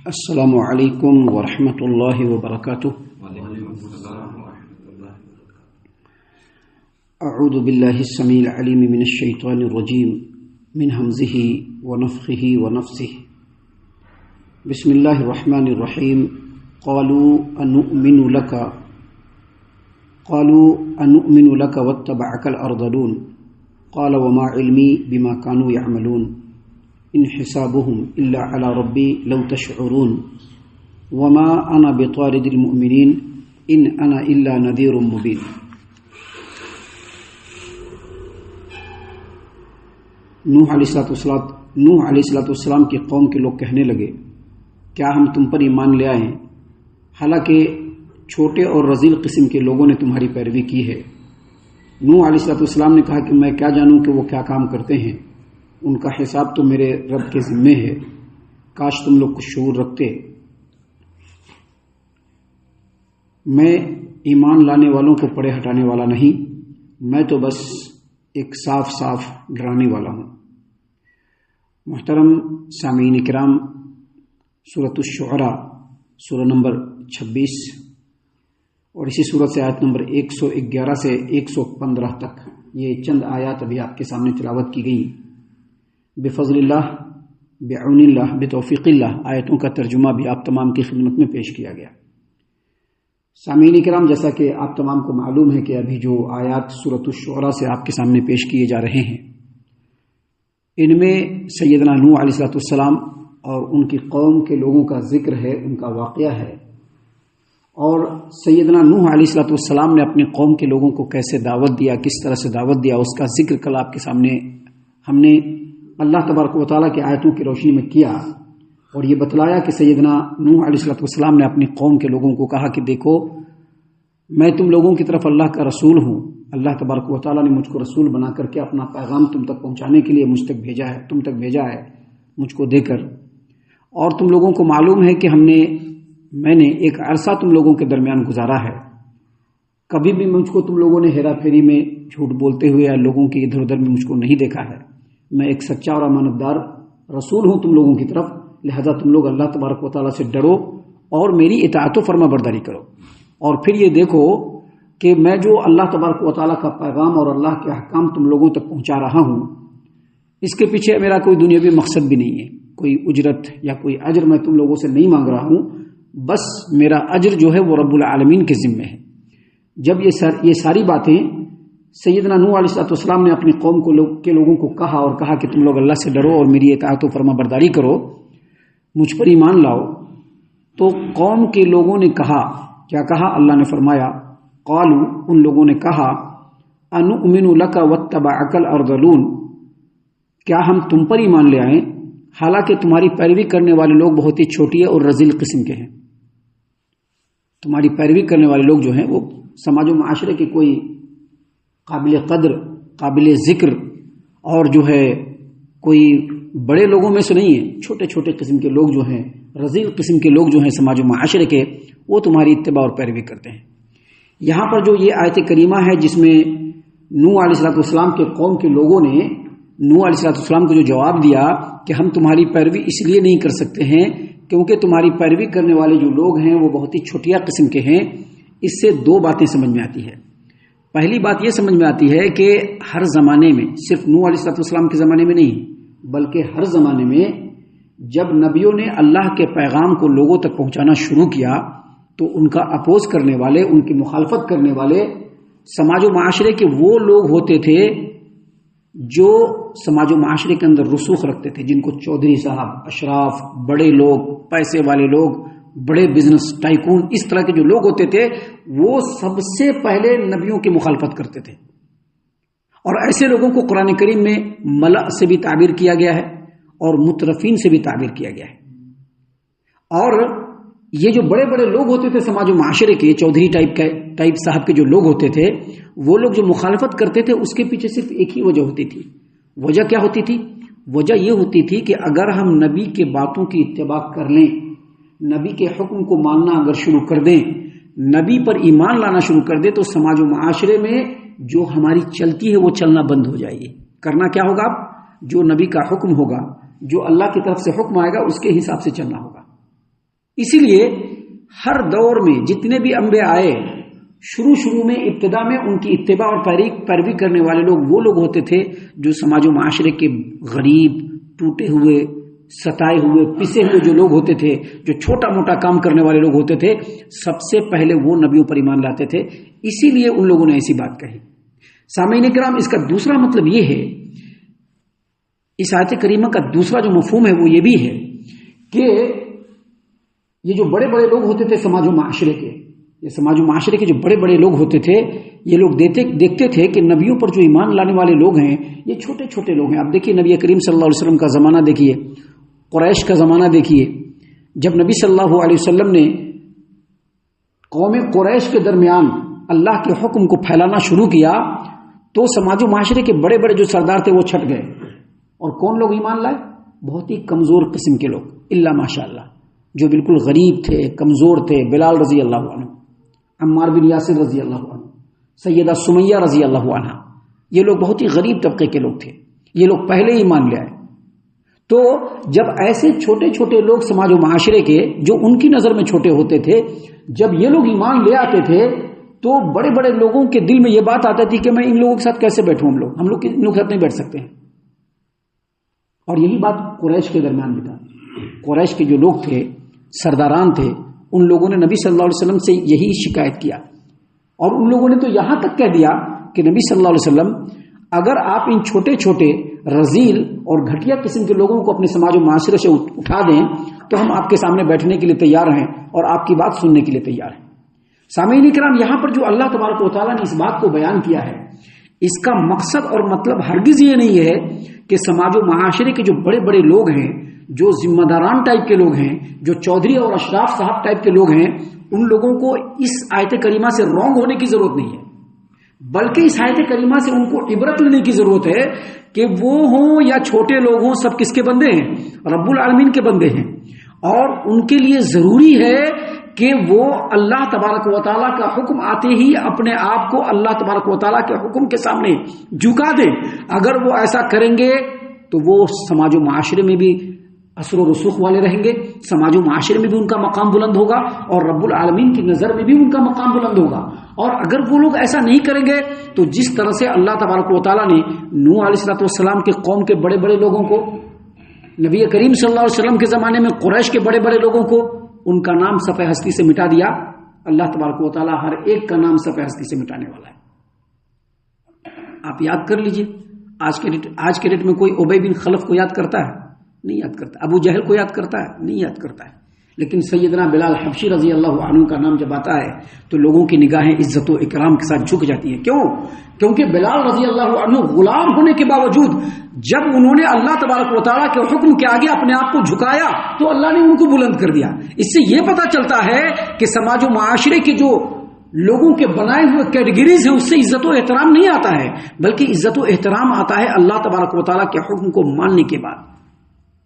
السلام علیکم ورحمۃ اللہ وبرکاتہ۔ اعوذ باللہ السمیع العلیم من الشیطان الرجیم من ہمزہ ونفخہ ونفثہ۔ بسم اللہ الرحمن الرحیم۔ قالوا انؤمن لك واتبعك الارذلون قال وما علمی بما كانوا يعملون ان حسابهم الا على ربی لو تشعرون وما انا بطارد المؤمنین ان انا الا نذیر مبین۔ نوح علیہ السلام کی قوم کے لوگ کہنے لگے، کیا ہم تم پر ایمان لے آئے ہیں حالانکہ چھوٹے اور رذیل قسم کے لوگوں نے تمہاری پیروی کی ہے۔ نوح علیہ السلام نے کہا کہ میں کیا جانوں کہ وہ کیا کام کرتے ہیں، ان کا حساب تو میرے رب کے ذمے ہے، کاش تم لوگ کچھ شعور رکھتے۔ میں ایمان لانے والوں کو پڑے ہٹانے والا نہیں، میں تو بس ایک صاف ڈرانے والا ہوں۔ محترم سامعین کرام، سورۃ الشعراء سورہ نمبر 26 اور اسی سورت سے آیت نمبر 111 سے 115 تک یہ چند آیات ابھی آپ کے سامنے تلاوت کی گئی۔ بفضل اللہ، بعون اللہ، بتوفیق اللہ آیتوں کا ترجمہ بھی آپ تمام کی خدمت میں پیش کیا گیا۔ سامعین کرام، جیسا کہ آپ تمام کو معلوم ہے کہ ابھی جو آیات سورۃ الشعراء سے آپ کے سامنے پیش کیے جا رہے ہیں، ان میں سیدنا نوح علیہ السلام اور ان کی قوم کے لوگوں کا ذکر ہے، ان کا واقعہ ہے، اور سیدنا نوح علیہ السلام نے اپنی قوم کے لوگوں کو کیسے دعوت دیا، کس طرح سے دعوت دیا، اس کا ذکر کل آپ کے سامنے ہم نے اللہ تبارک و تعالیٰ کی آیتوں کی روشنی میں کیا، اور یہ بتلایا کہ سیدنا نوح علیہ السلام نے اپنی قوم کے لوگوں کو کہا کہ دیکھو، میں تم لوگوں کی طرف اللہ کا رسول ہوں، اللہ تبارک و تعالیٰ نے مجھ کو رسول بنا کر کے اپنا پیغام تم تک پہنچانے کے لیے تم تک بھیجا ہے مجھ کو دے کر، اور تم لوگوں کو معلوم ہے کہ میں نے ایک عرصہ تم لوگوں کے درمیان گزارا ہے، کبھی بھی مجھ کو تم لوگوں نے ہیرا پھیری میں جھوٹ بولتے ہوئے یا لوگوں کے ادھر ادھر میں مجھ کو نہیں دیکھا ہے، میں ایک سچا اور امانت دار رسول ہوں تم لوگوں کی طرف، لہذا تم لوگ اللہ تبارک و تعالیٰ سے ڈرو اور میری اطاعت و فرما برداری کرو، اور پھر یہ دیکھو کہ میں جو اللہ تبارک و تعالیٰ کا پیغام اور اللہ کے احکام تم لوگوں تک پہنچا رہا ہوں، اس کے پیچھے میرا کوئی دنیاوی مقصد بھی نہیں ہے، کوئی اجرت یا کوئی اجر میں تم لوگوں سے نہیں مانگ رہا ہوں، بس میرا اجر جو ہے وہ رب العالمین کے ذمے ہے۔ جب یہ ساری باتیں سیدنا نوح علیہ السلام نے اپنی قوم کے لوگوں کو کہا اور کہا کہ تم لوگ اللہ سے ڈرو اور میری اطاعت و فرما برداری کرو، مجھ پر ایمان لاؤ، تو قوم کے لوگوں نے کہا، کیا کہا؟ اللہ نے فرمایا، قالوا، ان لوگوں نے کہا، انؤمن لک واتبعک الارذلون، کیا ہم تم پر ایمان لے آئیں حالانکہ تمہاری پیروی کرنے والے لوگ بہت ہی چھوٹی اور رذیل قسم کے ہیں۔ تمہاری پیروی کرنے والے لوگ جو ہیں وہ سماج و معاشرے کے کوئی قابل قدر، قابل ذکر اور جو ہے کوئی بڑے لوگوں میں سے نہیں ہیں، چھوٹے چھوٹے قسم کے لوگ جو ہیں، رذیل قسم کے لوگ جو ہیں سماج و معاشرے کے، وہ تمہاری اتباع اور پیروی کرتے ہیں۔ یہاں پر جو یہ آیت کریمہ ہے جس میں نوح علیہ السلام کے قوم کے لوگوں نے نوح علیہ السلام کو جو جواب دیا کہ ہم تمہاری پیروی اس لیے نہیں کر سکتے ہیں کیونکہ تمہاری پیروی کرنے والے جو لوگ ہیں وہ بہت ہی چھوٹیا قسم کے ہیں، اس سے دو باتیں سمجھ میں آتی ہے۔ پہلی بات یہ سمجھ میں آتی ہے کہ ہر زمانے میں، صرف نوح علیہ السلام کے زمانے میں نہیں بلکہ ہر زمانے میں جب نبیوں نے اللہ کے پیغام کو لوگوں تک پہنچانا شروع کیا تو ان کا اپوز کرنے والے، ان کی مخالفت کرنے والے سماج و معاشرے کے وہ لوگ ہوتے تھے جو سماج و معاشرے کے اندر رسوخ رکھتے تھے، جن کو چودھری صاحب، اشراف، بڑے لوگ، پیسے والے لوگ، بڑے بزنس ٹائکون، اس طرح کے جو لوگ ہوتے تھے وہ سب سے پہلے نبیوں کی مخالفت کرتے تھے، اور ایسے لوگوں کو قرآن کریم میں ملأ سے بھی تعبیر کیا گیا ہے اور مترفین سے بھی تعبیر کیا گیا ہے۔ اور یہ جو بڑے بڑے لوگ ہوتے تھے سماج و معاشرے کے، چودھری ٹائپ صاحب کے جو لوگ ہوتے تھے، وہ لوگ جو مخالفت کرتے تھے اس کے پیچھے صرف ایک ہی وجہ ہوتی تھی۔ وجہ کیا ہوتی تھی؟ وجہ یہ ہوتی تھی کہ اگر ہم نبی کے باتوں کی اتباع کر لیں، نبی کے حکم کو ماننا اگر شروع کر دیں، نبی پر ایمان لانا شروع کر دیں، تو سماج و معاشرے میں جو ہماری چلتی ہے وہ چلنا بند ہو جائے گی۔ کرنا کیا ہوگا؟ جو نبی کا حکم ہوگا، جو اللہ کی طرف سے حکم آئے گا اس کے حساب سے چلنا ہوگا۔ اسی لیے ہر دور میں جتنے بھی انبیاء آئے، شروع میں ابتدا میں ان کی اتباع اور پیروی کرنے والے لوگ وہ لوگ ہوتے تھے جو سماج و معاشرے کے غریب، ٹوٹے ہوئے، ستائے ہوئے، پسے ہوئے جو لوگ ہوتے تھے، جو چھوٹا موٹا کام کرنے والے لوگ ہوتے تھے، سب سے پہلے وہ نبیوں پر ایمان لاتے تھے. اسی لیے ان لوگوں نے ایسی بات کہی. سامعین کرام، اس کا دوسرا مطلب یہ ہے، اس آیت کریمہ کا دوسرا جو مفہوم ہے وہ یہ بھی ہے کہ یہ جو بڑے بڑے لوگ ہوتے تھے سماج و معاشرے کے، یہ سماج و معاشرے کے جو بڑے بڑے لوگ ہوتے تھے، یہ لوگ دیکھتے تھے کہ نبیوں پر جو ایمان لانے والے لوگ ہیں یہ چھوٹے چھوٹے لوگ ہیں. آپ دیکھیے نبی کریم صلی اللہ علیہ وسلم کا زمانہ دیکھیے، قریش کا زمانہ دیکھیے. جب نبی صلی اللہ علیہ وسلم نے قوم قریش کے درمیان اللہ کے حکم کو پھیلانا شروع کیا تو سماج و معاشرے کے بڑے بڑے جو سردار تھے وہ چھٹ گئے. اور کون لوگ ایمان لائے؟ بہت ہی کمزور قسم کے لوگ، الا ماشاء اللہ، جو بالکل غریب تھے، کمزور تھے. بلال رضی اللہ عنہ، عمار بن یاسر رضی اللہ عنہ، سیدہ سمیہ رضی اللہ عنہ، یہ لوگ بہت ہی غریب طبقے کے لوگ تھے. یہ لوگ پہلے ہی ایمان لے آئے. تو جب ایسے چھوٹے چھوٹے لوگ سماج و معاشرے کے جو ان کی نظر میں چھوٹے ہوتے تھے، جب یہ لوگ ایمان لے آتے تھے تو بڑے بڑے لوگوں کے دل میں یہ بات آتی تھی کہ میں ان لوگوں کے ساتھ کیسے بیٹھوں، ہم لوگ ان لوگوں کے ساتھ نہیں بیٹھ سکتے ہیں. اور یہی بات قریش کے درمیان بھی تھا. قریش کے جو لوگ تھے، سرداران تھے، ان لوگوں نے نبی صلی اللہ علیہ وسلم سے یہی شکایت کیا. اور ان لوگوں نے تو یہاں تک کہہ دیا کہ نبی صلی اللہ علیہ وسلم، اگر آپ ان چھوٹے چھوٹے رذیل اور گھٹیا قسم کے لوگوں کو اپنے سماج و معاشرے سے اٹھا دیں تو ہم آپ کے سامنے بیٹھنے کے لیے تیار ہیں اور آپ کی بات سننے کے لیے تیار ہیں. سامعین کرام، یہاں پر جو اللہ تبارک و تعالیٰ نے اس بات کو بیان کیا ہے، اس کا مقصد اور مطلب ہرگز یہ نہیں ہے کہ سماج و معاشرے کے جو بڑے بڑے لوگ ہیں، جو ذمہ داران ٹائپ کے لوگ ہیں، جو چودھری اور اشراف صاحب ٹائپ کے لوگ ہیں، ان لوگوں کو اس آیت کریمہ سے رونگ ہونے کی ضرورت نہیں ہے، بلکہ اس آیت کریمہ سے ان کو عبرت لینے کی ضرورت ہے کہ وہ ہوں یا چھوٹے لوگ ہوں، سب کس کے بندے ہیں؟ رب العالمین کے بندے ہیں. اور ان کے لیے ضروری ہے کہ وہ اللہ تبارک و تعالیٰ کا حکم آتے ہی اپنے آپ کو اللہ تبارک و تعالیٰ کے حکم کے سامنے جھکا دیں. اگر وہ ایسا کریں گے تو وہ سماج و معاشرے میں بھی اثر و رسوخ والے رہیں گے، سماج و معاشرے میں بھی ان کا مقام بلند ہوگا اور رب العالمین کی نظر میں بھی ان کا مقام بلند ہوگا. اور اگر وہ لوگ ایسا نہیں کریں گے تو جس طرح سے اللہ تبارک و تعالیٰ نے نوح علیہ السلام کے قوم کے بڑے بڑے لوگوں کو، نبی کریم صلی اللہ علیہ وسلم کے زمانے میں قریش کے بڑے بڑے لوگوں کو ان کا نام صفحہ ہستی سے مٹا دیا، اللہ تبارک و تعالیٰ ہر ایک کا نام صفحہ ہستی سے مٹانے والا ہے. آپ یاد کر لیجئے، آج کے ڈیٹ میں کوئی ابی بن خلف کو یاد کرتا ہے؟ نہیں یاد کرتا. ابو جہل کو یاد کرتا ہے؟ نہیں یاد کرتا ہے. لیکن سیدنا بلال حبشی رضی اللہ عنہ کا نام جب آتا ہے تو لوگوں کی نگاہیں عزت و اکرام کے ساتھ جھک جاتی ہیں. کیوں؟ کیونکہ بلال رضی اللہ عنہ غلام ہونے کے باوجود جب انہوں نے اللہ تبارک و تعالیٰ کے حکم کے آگے اپنے آپ کو جھکایا تو اللہ نے ان کو بلند کر دیا. اس سے یہ پتہ چلتا ہے کہ سماج و معاشرے کے جو لوگوں کے بنائے ہوئے کیٹیگریز ہیں اس سے عزت و احترام نہیں آتا ہے، بلکہ عزت و احترام آتا ہے اللہ تبارک و تعالیٰ کے حکم کو ماننے کے بعد.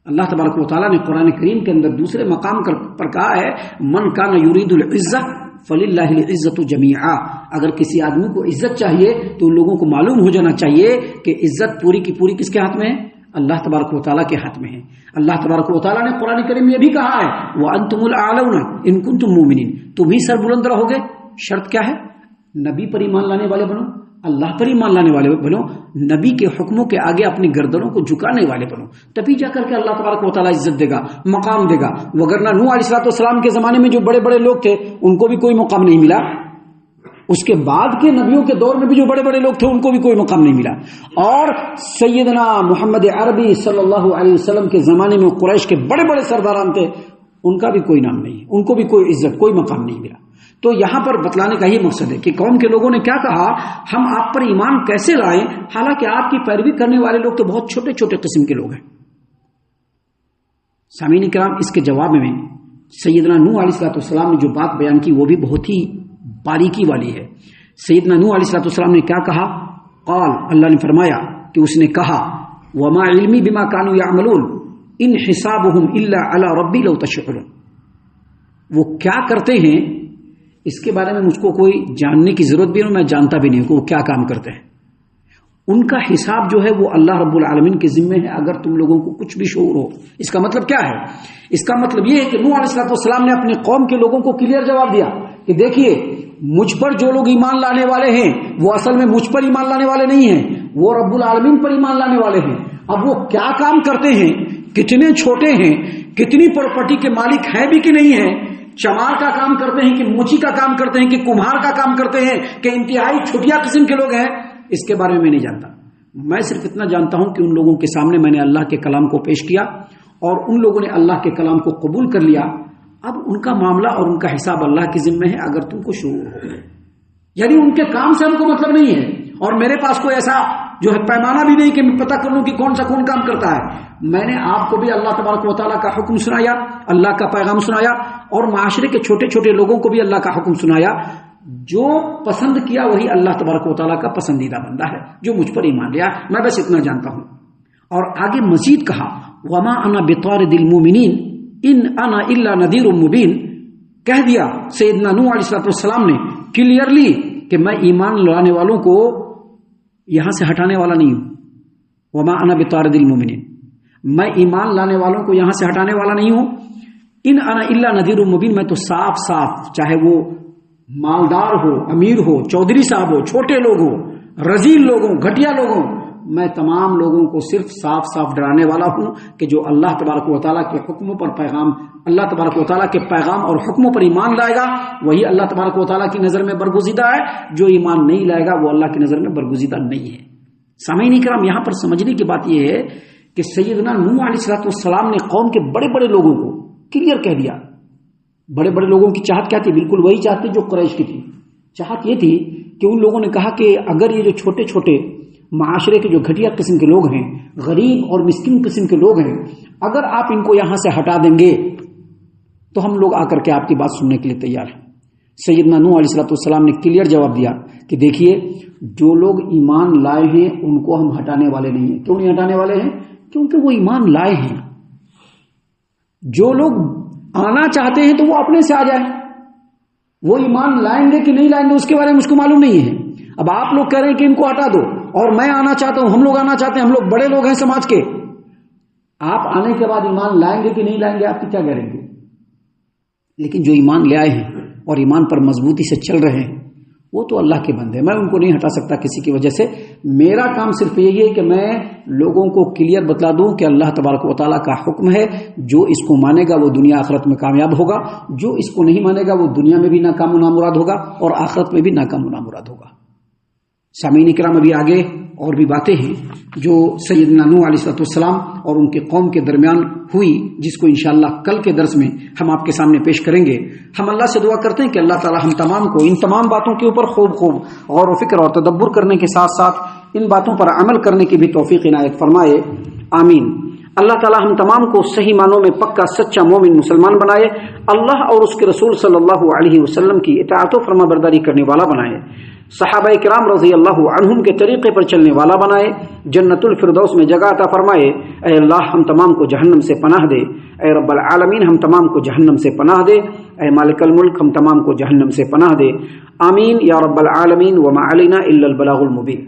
اللہ تبارک و تعالیٰ نے قرآن کریم کے اندر دوسرے مقام پر کہا ہے، من کان یرید العزہ فللہ العزۃ جمیعا. اگر کسی آدمی کو عزت چاہیے تو ان لوگوں کو معلوم ہو جانا چاہیے کہ عزت پوری کی پوری کس کے ہاتھ میں ہے؟ اللہ تبارک و تعالیٰ کے ہاتھ میں ہے. اللہ تبارک و تعالیٰ نے قرآن کریم میں یہ بھی کہا ہے، وَأَنْتُمُ الْأَعْلَوْنَ إِن كُنتُم مُؤْمِنِينَ. تم ہی سر بلند رہو گے. شرط کیا ہے؟ نبی پر ایمان لانے والے بنو، اللہ پر ایمان لانے والے بنو، نبی کے حکموں کے آگے اپنی گردنوں کو جھکانے والے بنو، تبھی جا کر کے اللہ تبارک و تعالیٰ عزت دے گا، مقام دے گا. وگرنہ نوح علیہ السلام کے زمانے میں جو بڑے بڑے لوگ تھے ان کو بھی کوئی مقام نہیں ملا، اس کے بعد کے نبیوں کے دور میں بھی جو بڑے بڑے لوگ تھے ان کو بھی کوئی مقام نہیں ملا. اور سیدنا محمد عربی صلی اللہ علیہ وسلم کے زمانے میں قریش کے بڑے بڑے سرداران تھے، ان کا بھی کوئی نام نہیں، ان کو بھی کوئی عزت، کوئی مقام نہیں ملا. تو یہاں پر بتلانے کا یہ مقصد ہے کہ قوم کے لوگوں نے کیا کہا، ہم آپ پر ایمان کیسے لائیں حالانکہ آپ کی پیروی کرنے والے لوگ تو بہت چھوٹے چھوٹے قسم کے لوگ ہیں. سامعین کرام، اس کے جواب میں سیدنا نوح علیہ السلام نے جو بات بیان کی وہ بھی بہت ہی باریکی والی ہے. سیدنا نوح علیہ السلام نے کیا کہا؟ قال، اللہ نے فرمایا کہ اس نے کہا، وما علمی بما كانوا يعملون ان حسابهم الا على ربي لو تشعرون. وہ کیا کرتے ہیں اس کے بارے میں مجھ کو کوئی جاننے کی ضرورت بھی نہیں، میں جانتا بھی نہیں کہ وہ کیا کام کرتے ہیں. ان کا حساب جو ہے وہ اللہ رب العالمین کے ذمے ہے اگر تم لوگوں کو کچھ بھی شعور ہو۔ اس کا مطلب کیا ہے؟ اس کا مطلب یہ ہے کہ نوح علیہ السلام نے اپنی قوم کے لوگوں کو کلیئر جواب دیا کہ دیکھیے مجھ پر جو لوگ ایمان لانے والے ہیں وہ اصل میں مجھ پر ایمان لانے والے نہیں ہیں، وہ رب العالمین پر ایمان لانے والے ہیں۔ اب وہ کیا کام کرتے ہیں، کتنے چھوٹے ہیں، کتنی پراپرٹی کے مالک ہیں بھی کہ نہیں ہیں، چمار کا کام کرتے ہیں کہ موچی کا کام کرتے ہیں کہ کمہار کا کام کرتے ہیں کہ انتہائی چھٹیا قسم کے لوگ ہیں، اس کے بارے میں نہیں جانتا۔ میں صرف اتنا جانتا ہوں کہ ان لوگوں کے سامنے میں نے اللہ کے کلام کو پیش کیا اور ان لوگوں نے اللہ کے کلام کو قبول کر لیا۔ اب ان کا معاملہ اور ان کا حساب اللہ کے ذمہ ہے اگر تم کو شعور ہو، یعنی ان کے کام سے ہم کو مطلب نہیں ہے، اور میرے پاس کوئی ایسا جو ہے پیمانہ بھی نہیں کہ میں پتہ کر لوں کہ کون سا کون کام کرتا ہے۔ میں نے آپ کو بھی اللہ تبارک و تعالیٰ کا حکم سنایا، اللہ کا پیغام سنایا، اور معاشرے کے چھوٹے چھوٹے لوگوں کو بھی اللہ کا حکم سنایا۔ جو پسند کیا وہی اللہ تبارک و تعالیٰ کا پسندیدہ بندہ ہے جو مجھ پر ایمان لیا، میں بس اتنا جانتا ہوں۔ اور آگے مزید کہا وما انا بطارد المؤمنین ان انا الا نذیر مبین، کہہ دیا سیدنا نوح علیہ السلام نے کلیئرلی کہ میں ایمان لانے والوں کو یہاں سے ہٹانے والا نہیں ہوں۔ وما انا بطارد المؤمنین، میں ایمان لانے والوں کو یہاں سے ہٹانے والا نہیں ہوں۔ ان انا الا نذیر مبین، میں تو صاف صاف، چاہے وہ مالدار ہو، امیر ہو، چودھری صاحب ہو، چھوٹے لوگ ہو، رذیل لوگ ہوں، گھٹیا لوگ ہوں، میں تمام لوگوں کو صرف صاف صاف ڈرانے والا ہوں کہ جو اللہ تبارک و تعالیٰ کے حکموں پر اللہ تبارک و تعالیٰ کے پیغام اور حکموں پر ایمان لائے گا وہی اللہ تبارک و تعالیٰ کی نظر میں برگزیدہ ہے، جو ایمان نہیں لائے گا وہ اللہ کی نظر میں برگزیدہ نہیں ہے۔ سامعین کرام، یہاں پر سمجھنے کی بات یہ ہے کہ سیدنا نوح علیہ السلام نے قوم کے بڑے بڑے لوگوں کو کلیئر کہہ دیا۔ بڑے بڑے لوگوں کی چاہت کیا تھی؟ بالکل وہی چاہت تھی جو قریش کی تھی۔ چاہت یہ تھی کہ ان لوگوں نے کہا کہ اگر یہ جو چھوٹے چھوٹے معاشرے کے جو گھٹیا قسم کے لوگ ہیں، غریب اور مسکین قسم کے لوگ ہیں، اگر آپ ان کو یہاں سے ہٹا دیں گے تو ہم لوگ آ کر کے آپ کی بات سننے کے لیے تیار ہیں۔ سیدنا نوح علیہ السلام نے کلیئر جواب دیا کہ دیکھیے جو لوگ ایمان لائے ہیں ان کو ہم ہٹانے والے نہیں ہیں۔ کیوں نہیں ہٹانے والے ہیں؟ کیونکہ وہ ایمان لائے ہیں۔ جو لوگ آنا چاہتے ہیں تو وہ اپنے سے آ جائیں، وہ ایمان لائیں گے کہ نہیں لائیں گے اس کے بارے میں مجھ کو معلوم نہیں ہے۔ اب آپ لوگ کہہ رہے ہیں کہ ان کو ہٹا دو، اور میں آنا چاہتا ہوں، ہم لوگ آنا چاہتے ہیں، ہم لوگ بڑے لوگ ہیں سماج کے، آپ آنے کے بعد ایمان لائیں گے کہ نہیں لائیں گے آپ کی کیا گارنٹی؟ لیکن جو ایمان لے آئے ہیں اور ایمان پر مضبوطی سے چل رہے ہیں وہ تو اللہ کے بندے ہیں، میں ان کو نہیں ہٹا سکتا کسی کی وجہ سے۔ میرا کام صرف یہی ہے کہ میں لوگوں کو کلیئر بتلا دوں کہ اللہ تبارک و تعالیٰ کا حکم ہے، جو اس کو مانے گا وہ دنیا آخرت میں کامیاب ہوگا، جو اس کو نہیں مانے گا وہ دنیا میں بھی ناکام و نامراد ہوگا اور آخرت میں بھی ناکام و نامراد ہوگا۔ سامعین کرام، ابھی آگے اور بھی باتیں ہیں جو سیدنا نوح علیہ السلام اور ان کے قوم کے درمیان ہوئی، جس کو انشاءاللہ کل کے درس میں ہم آپ کے سامنے پیش کریں گے۔ ہم اللہ سے دعا کرتے ہیں کہ اللہ تعالی ہم تمام کو ان تمام باتوں کے اوپر خوب غور و فکر اور تدبر کرنے کے ساتھ ساتھ ان باتوں پر عمل کرنے کی بھی توفیق عنایت فرمائے، آمین۔ اللہ تعالی ہم تمام کو صحیح معنوں میں پکا سچا مومن مسلمان بنائے، اللہ اور اس کے رسول صلی اللہ علیہ وسلم کی اطاعت و فرما برداری کرنے والا بنائے، صحابہ کرام رضی اللہ عنہم کے طریقے پر چلنے والا بنائے، جنت الفردوس میں جگہ عطا فرمائے۔ اے اللہ ہم تمام کو جہنم سے پناہ دے، اے رب العالمین ہم تمام کو جہنم سے پناہ دے، اے مالک الملک ہم تمام کو جہنم سے پناہ دے، آمین یا رب العالمین۔ وما علینا الا البلاغ المبین۔